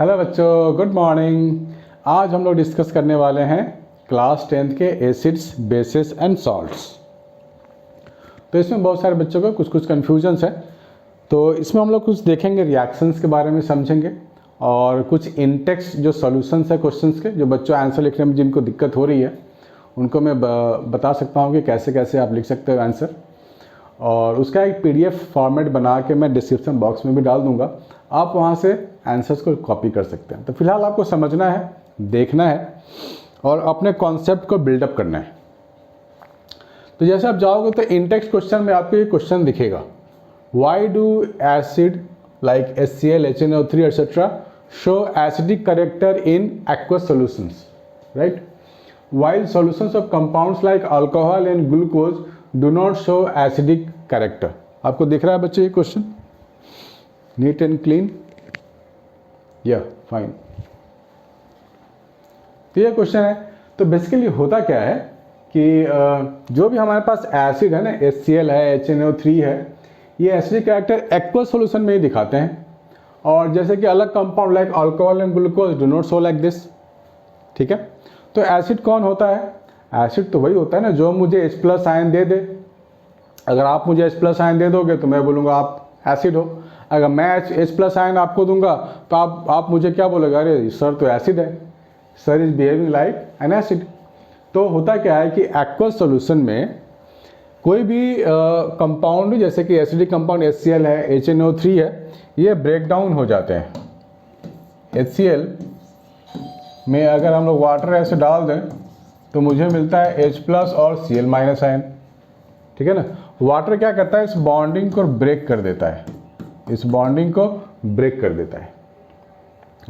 Hello बच्चों, good morning. आज हम लोग डिस्कस करने वाले हैं क्लास 10th के एसिड्स, बेसिस एंड सॉल्ट्स। तो इसमें बहुत सारे बच्चों को कुछ कन्फ्यूजन्स है, तो इसमें हम लोग कुछ देखेंगे, रिएक्शंस के बारे में समझेंगे और कुछ इनटेक्स्ट जो सॉल्यूशंस है क्वेश्चंस के, जो बच्चों आंसर लिखने में जिनको दिक्कत हो रही है उनको मैं बता सकता हूँ कि कैसे कैसे आप लिख सकते हो आंसर। और उसका एक पीडीएफ फॉर्मेट बना के मैं डिस्क्रिप्शन बॉक्स में भी डाल दूंगा, आप वहाँ से आंसर्स को कॉपी कर सकते हैं। तो फिलहाल आपको समझना है, देखना है और अपने कॉन्सेप्ट को बिल्डअप करना है। तो जैसे आप जाओगे तो इनटेक्स्ट क्वेश्चन में आपको ये क्वेश्चन दिखेगा, why do acid like HCl, HNO3 etc. Show acidic character in aqueous solutions, right? While solutions of compounds like alcohol and glucose do not show acidic character. आपको दिख रहा है बच्चे ये क्वेश्चन? नीट एंड क्लीन, या fine. तो ये question है। तो बेसिकली होता क्या है कि जो भी हमारे पास एसिड है ना, HCl है, HNO3 है, ये एसिडिक कैरेक्टर एक्वस सॉल्यूशन में ही दिखाते हैं। और जैसे कि अलग compound like alcohol and glucose do not show like this. ठीक है, तो एसिड कौन होता है? एसिड तो वही होता है ना जो मुझे H+ आयन दे दे। अगर आप मुझे H+ आयन दे दोगे तो मैं बोलूँगा आप एसिड हो। अगर मैं H+ आयन आपको दूंगा तो आप मुझे क्या बोलोगे? अरे सर तो एसिड है, sir is behaving like an acid. तो होता क्या है कि एक्वस सॉल्यूशन में कोई भी कंपाउंड, जैसे कि एसिडिक कंपाउंड HCl है, HNO3 है, ये ब्रेक डाउन हो जाते हैं। HCl में अगर हम लोग वाटर ऐसे डाल दें तो मुझे मिलता है H+ और Cl- आयन। ठीक है ना। वाटर क्या करता है? इस बॉन्डिंग को ब्रेक कर देता है, इस बॉन्डिंग को ब्रेक कर देता है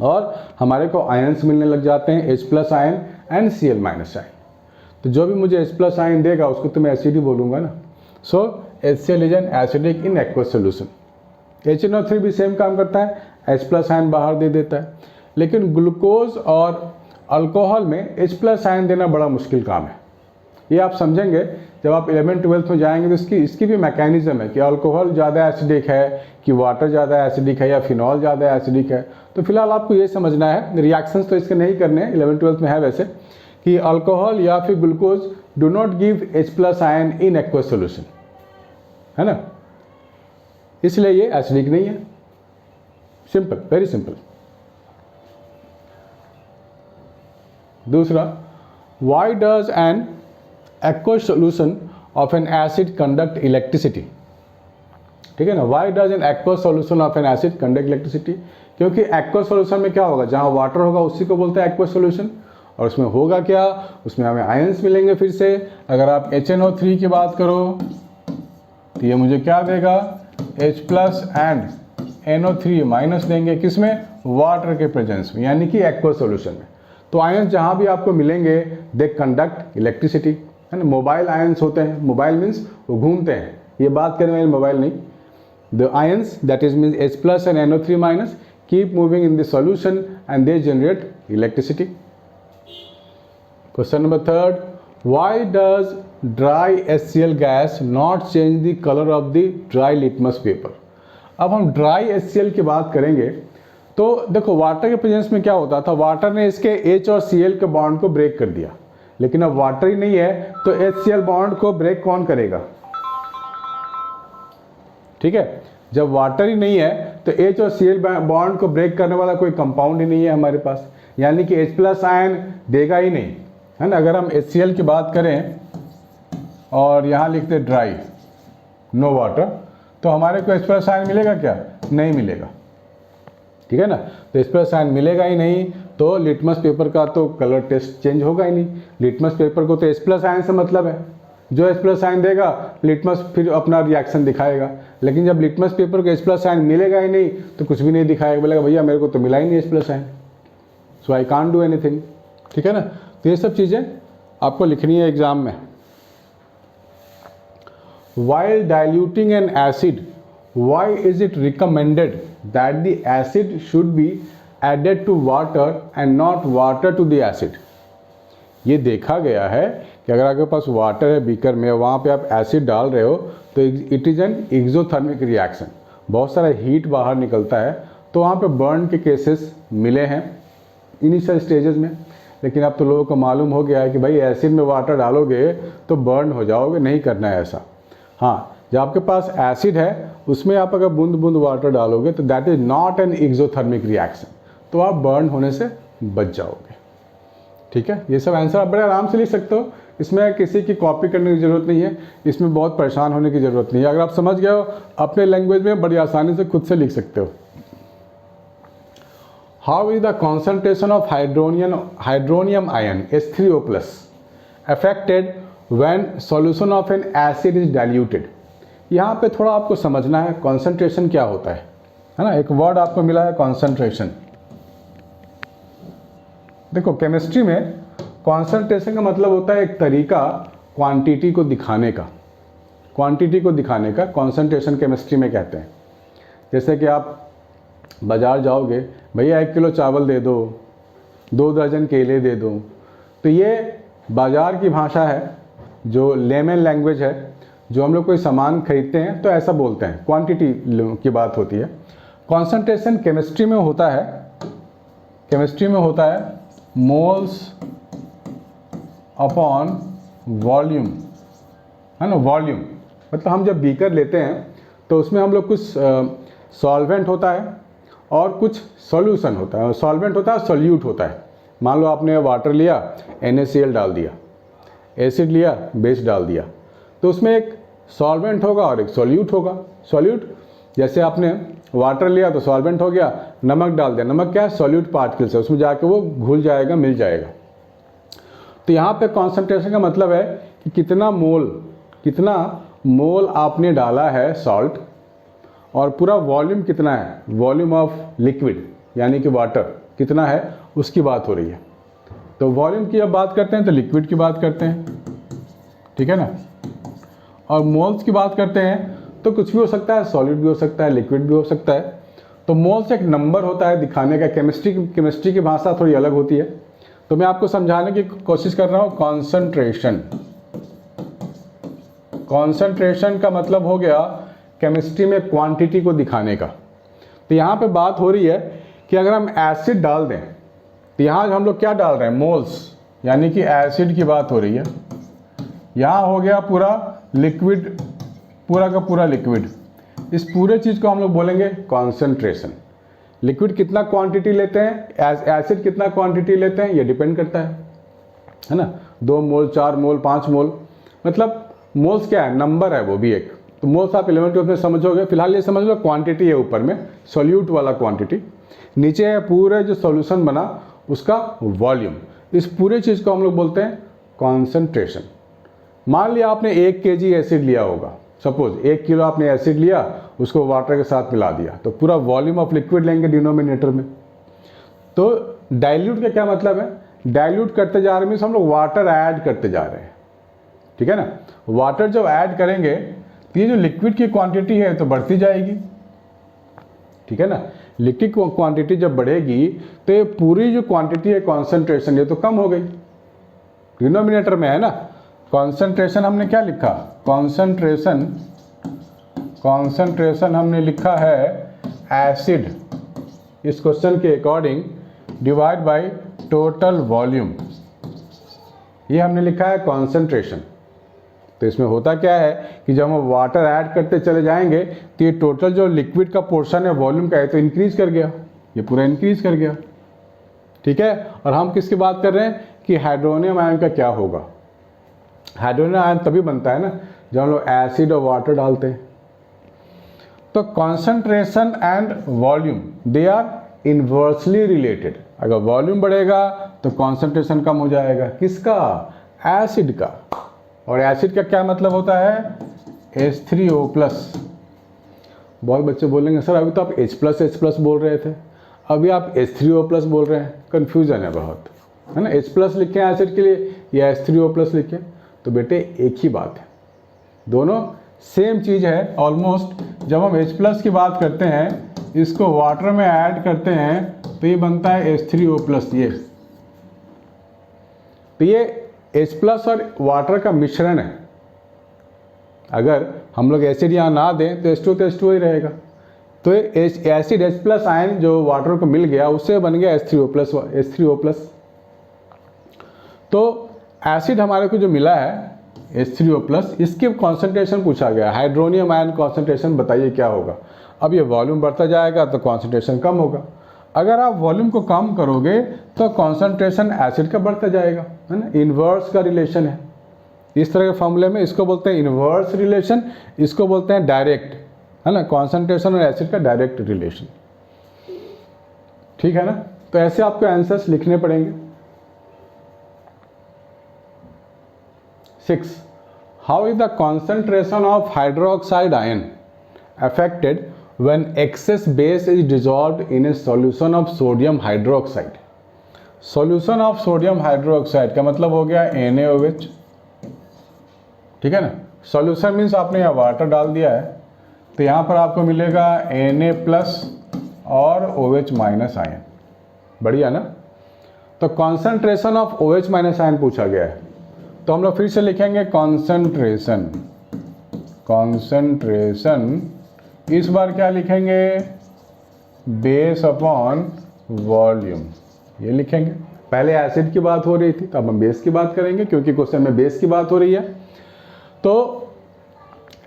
और हमारे को आयन्स मिलने लग जाते हैं, H+ ion and Cl- ion. तो जो भी मुझे H+ आयन देगा उसको तो मैं एसिड ही बोलूँगा ना। सो HCl is an acidic in aqueous solution. HNO3 भी सेम काम करता है, H+ आयन बाहर दे देता है। लेकिन ग्लूकोज और अल्कोहल में H+ आयन देना बड़ा मुश्किल काम है। ये आप समझेंगे जब आप 11th-12th में जाएंगे तो इसकी भी मैकेनिज्म है कि अल्कोहल ज़्यादा एसिडिक है कि वाटर ज़्यादा एसिडिक है या फिनॉल ज़्यादा एसिडिक है। तो फिलहाल आपको ये समझना है, रिएक्शंस तो इसके नहीं करने हैं, 11th-12th में है वैसे, कि अल्कोहल या फिर glucose do not give H+ ion in aqueous solution, है ना, इसलिए ये एसिडिक नहीं है। Simple, very simple. दूसरा, why does an aqueous solution of an acid conduct electricity? ठीक है ना, Y does an aqueous solution of an acid conduct electricity? क्योंकि aqueous solution में क्या होगा, जहाँ वाटर होगा उसी को बोलते हैं aqueous solution। और उसमें होगा क्या, उसमें हमें आयंस मिलेंगे फिर से। अगर आप HNO3 की बात करो तो ये मुझे क्या देगा? H+ एंड NO3- देंगे, किसमें? वाटर के प्रेजेंस में, यानी कि aqueous solution में। तो आयंस जहाँ भी आपको मिलेंगे दे कंडक्ट इलेक्ट्रिसिटी, है ना। मोबाइल आयंस होते हैं, मोबाइल मीन्स वो घूमते हैं, ये बात करें वाले मोबाइल नहीं। The ions that is means H+ and NO3- keep moving in the solution and they generate electricity. Question number 3, why does dry HCl gas not change the colour of the dry litmus paper? अब हम dry HCl की बात करेंगे तो देखो, water के presence में क्या होता था, वाटर ने इसके H और Cl के बॉन्ड को ब्रेक कर दिया। लेकिन अब वाटर ही नहीं है तो HCl बॉन्ड को ब्रेक कौन करेगा? ठीक है, जब वाटर ही नहीं है तो H और Cl बॉन्ड को ब्रेक करने वाला कोई कंपाउंड ही नहीं है हमारे पास, यानी कि H+ आयन देगा ही नहीं, है ना। अगर हम HCl की बात करें और यहाँ लिखते ड्राई, नो वाटर, तो हमारे को H+ आयन मिलेगा क्या? नहीं मिलेगा। ठीक है ना, तो H+ आयन मिलेगा ही नहीं तो लिटमस पेपर का तो कलर टेस्ट चेंज होगा ही नहीं। लिटमस पेपर को तो H+ आयन से मतलब है, जो H+ आयन देगा लिटमस फिर अपना रिएक्शन दिखाएगा। लेकिन जब लिटमस पेपर को H+ आयन मिलेगा ही नहीं तो कुछ भी नहीं दिखाएगा, बोलेगा भैया मेरे को तो मिला ही नहीं H+ ion, so I can't do anything. ठीक है ना, तो ये सब चीज़ें आपको लिखनी है एग्जाम में। While diluting an acid, why is it recommended that the acid should be added to water and not water to the acid? ये देखा गया है कि अगर आपके पास वाटर है बीकर में, वहाँ पे आप एसिड डाल रहे हो तो it is an exothermic reaction, बहुत सारा हीट बाहर निकलता है तो वहाँ पे बर्न के केसेस मिले हैं इनिशियल स्टेजेस में। लेकिन अब तो लोगों को मालूम हो गया है कि भाई एसिड में वाटर डालोगे तो बर्न हो जाओगे, नहीं करना है ऐसा। हाँ, जब आपके पास एसिड है उसमें आप अगर बूंद बूंद वाटर डालोगे तो that is not an exothermic reaction, तो आप बर्न होने से बच जाओगे। ठीक है, ये सब आंसर आप बड़े आराम से लिख सकते हो, इसमें किसी की कॉपी करने की ज़रूरत नहीं है, इसमें बहुत परेशान होने की ज़रूरत नहीं है। अगर आप समझ गए हो अपने लैंग्वेज में बड़ी आसानी से खुद से लिख सकते हो। How is the concentration of hydronium ion H3O+ affected when solution of N acid is diluted. यहाँ पे थोड़ा आपको समझना है कॉन्सेंट्रेशन क्या होता है ना। एक वर्ड आपको मिला है कॉन्सेंट्रेशन। देखो केमिस्ट्री में कॉन्सेंट्रेशन का मतलब होता है एक तरीका क्वांटिटी को दिखाने का, क्वांटिटी को दिखाने का कॉन्सेंट्रेशन केमिस्ट्री में कहते हैं। जैसे कि आप बाज़ार जाओगे, भैया 1 किलो चावल दे दो, 2 दर्जन केले दे दो, तो ये बाज़ार की भाषा है, जो लेमन लैंग्वेज है, जो हम लोग कोई सामान खरीदते हैं तो ऐसा बोलते हैं, क्वांटिटी की बात होती है। कॉन्सेंट्रेशन केमिस्ट्री में होता है मोल्स अपॉन वॉल्यूम, है ना। वॉल्यूम मतलब हम जब बीकर लेते हैं तो उसमें हम लोग कुछ सॉल्वेंट होता है और कुछ सॉल्यूशन होता है। सॉल्वेंट होता है, सॉल्यूट होता है। मान लो आपने वाटर लिया, NaCl डाल दिया, एसिड लिया, बेस डाल दिया, तो उसमें एक सॉल्वेंट होगा और एक सॉल्यूट होगा। सॉल्यूट जैसे आपने वाटर लिया तो सॉल्वेंट हो गया, नमक डाल दिया, नमक क्या है, सॉल्यूट पार्टिकल्स है, उसमें जाके वो घुल जाएगा, मिल जाएगा। तो यहाँ पे कॉन्सेंट्रेशन का मतलब है कि कितना मोल आपने डाला है सॉल्ट, और पूरा वॉल्यूम कितना है, वॉल्यूम ऑफ लिक्विड यानी कि वाटर कितना है, उसकी बात हो रही है। तो वॉल्यूम की जब बात करते हैं तो लिक्विड की बात करते हैं, ठीक है ना। और मोल्स की बात करते हैं तो कुछ भी हो सकता है, सॉलिड भी हो सकता है, लिक्विड भी हो सकता है। तो मोल्स एक नंबर होता है दिखाने का। केमिस्ट्री की भाषा थोड़ी अलग होती है, तो मैं आपको समझाने की कोशिश कर रहा हूँ। कॉन्सेंट्रेशन का मतलब हो गया केमिस्ट्री में क्वांटिटी को दिखाने का। तो यहाँ पे बात हो रही है कि अगर हम एसिड डाल दें, तो यहाँ हम लोग क्या डाल रहे हैं, मोल्स, यानी कि एसिड की बात हो रही है। यहाँ हो गया पूरा लिक्विड, पूरा का पूरा लिक्विड। इस पूरे चीज़ को हम लोग बोलेंगे कॉन्सेंट्रेशन। लिक्विड कितना क्वांटिटी लेते हैं, एसिड कितना क्वांटिटी लेते हैं, ये डिपेंड करता है ना। 2 मोल, 4 मोल, 5 मोल, मतलब मोल्स क्या है, नंबर है वो भी एक। तो मोल्स आप 11th में समझोगे। फिलहाल ये समझ लो क्वांटिटी है, ऊपर में सॉल्यूट वाला क्वांटिटी, नीचे है पूरे जो सॉल्यूशन बना उसका वॉल्यूम। इस पूरे चीज़ को हम लोग बोलते हैं कॉन्सेंट्रेशन। मान लिया आपने 1 kg एसिड लिया होगा, सपोज 1 किलो आपने एसिड लिया, उसको वाटर के साथ मिला दिया, तो पूरा वॉल्यूम ऑफ लिक्विड लेंगे डिनोमिनेटर में। तो डाइल्यूट का क्या मतलब है, डाइल्यूट करते जा रहे हैं मीन्स हम लोग वाटर ऐड करते जा रहे हैं, ठीक है ना। वाटर जब ऐड करेंगे तो ये जो लिक्विड की क्वांटिटी है तो बढ़ती जाएगी, ठीक है ना। लिक्विड क्वांटिटी जब बढ़ेगी तो ये पूरी जो क्वांटिटी है कॉन्सेंट्रेशन, ये तो कम हो गई, डिनोमिनेटर में है ना। कॉन्सेंट्रेशन हमने क्या लिखा, कॉन्सेंट्रेशन हमने लिखा है एसिड, इस क्वेश्चन के according, divide by total volume, ये हमने लिखा है कॉन्सेंट्रेशन। तो इसमें होता क्या है कि जब हम वाटर ऐड करते चले जाएंगे तो ये टोटल जो लिक्विड का पोर्शन है वॉल्यूम का है तो इंक्रीज कर गया, ये पूरा इंक्रीज कर गया, ठीक है। और हम किसकी बात कर रहे हैं कि हाइड्रोनियम आयन का क्या होगा। हाइड्रोनियम आयन तभी बनता है ना जब हम लोग एसिड और वाटर डालते हैं। तो concentration and volume they are inversely related. अगर वॉल्यूम बढ़ेगा तो कॉन्सेंट्रेशन कम हो जाएगा, किसका, एसिड का। और एसिड का क्या मतलब होता है, H3O+। बहुत बच्चे बोलेंगे सर अभी तो आप H+ बोल रहे थे, अभी आप H3O+ बोल रहे हैं, कन्फ्यूज़न है बहुत, है ना। H+ लिखें एसिड के लिए या H3O+ लिखें, तो बेटे एक ही बात है, दोनों सेम चीज़ है ऑलमोस्ट। जब हम H+ की बात करते हैं, इसको वाटर में ऐड करते हैं तो ये बनता है H3O+। ये H+ और वाटर का मिश्रण है। अगर हम लोग एसिड यहाँ ना दें तो H2 ही रहेगा। तो एसिड H प्लस आयन जो वाटर को मिल गया उससे बन गया H3O+। तो एसिड हमारे को जो मिला है H3O+, इसकी कॉन्सेंट्रेशन पूछा गया, हाइड्रोनियम आयन कॉन्सेंट्रेशन बताइए क्या होगा। अब ये वॉल्यूम बढ़ता जाएगा तो कॉन्सेंट्रेशन कम होगा। अगर आप वॉल्यूम को कम करोगे तो कॉन्सेंट्रेशन एसिड का बढ़ता जाएगा, है ना। इन्वर्स का रिलेशन है इस तरह के फॉर्मूले में। इसको बोलते हैं इन्वर्स रिलेशन, इसको बोलते हैं डायरेक्ट, है ना। कॉन्सेंट्रेशन और एसिड का डायरेक्ट रिलेशन, ठीक है ना। तो ऐसे आपको आंसर्स लिखने पड़ेंगे। 6. How is the concentration of hydroxide ion affected when excess base is dissolved in a solution of sodium hydroxide? solution of sodium hydroxide का मतलब हो गया NaOH, ठीक है ना। सॉल्यूशन मीन्स आपने यहाँ वाटर डाल दिया है तो यहाँ पर आपको मिलेगा Na+ और OH- आयन, बढ़िया ना। तो कॉन्सेंट्रेशन ऑफ OH- आयन पूछा गया है, तो हम लोग फिर से लिखेंगे कॉन्सेंट्रेशन इस बार क्या लिखेंगे, बेस अपॉन वॉल्यूम, ये लिखेंगे। पहले एसिड की बात हो रही थी तो अब हम बेस की बात करेंगे क्योंकि क्वेश्चन में बेस की बात हो रही है। तो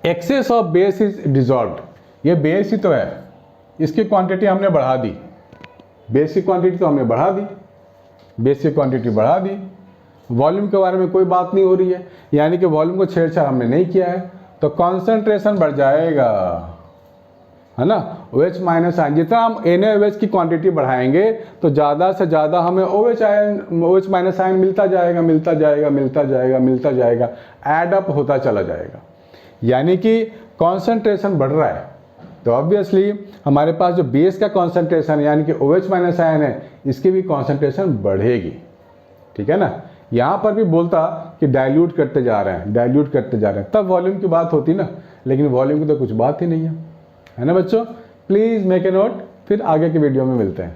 excess of base is dissolved, ये बेस ही तो है, इसकी क्वांटिटी हमने बढ़ा दी, बेस की क्वांटिटी तो हमने बढ़ा दी, बेस की क्वांटिटी बढ़ा दी। वॉल्यूम के बारे में कोई बात नहीं हो रही है, यानी कि वॉल्यूम को छेड़छाड़ हमने नहीं किया है, तो कॉन्सेंट्रेशन बढ़ जाएगा, है ना। OH- आयन, जितना हम NaOH की क्वांटिटी बढ़ाएंगे तो ज़्यादा से ज़्यादा हमें OH- आयन मिलता जाएगा, ऐड अप होता चला जाएगा, यानी कि कॉन्सेंट्रेशन बढ़ रहा है। तो ऑब्वियसली हमारे पास जो बेस का कॉन्सेंट्रेशन यानी कि OH- आयन है, इसकी भी कॉन्सेंट्रेशन बढ़ेगी, ठीक है ना। यहाँ पर भी बोलता कि डाइल्यूट करते जा रहे हैं, तब वॉल्यूम की बात होती ना, लेकिन वॉल्यूम की तो कुछ बात ही नहीं है ना बच्चों। प्लीज़ मेक ए नोट, फिर आगे की वीडियो में मिलते हैं।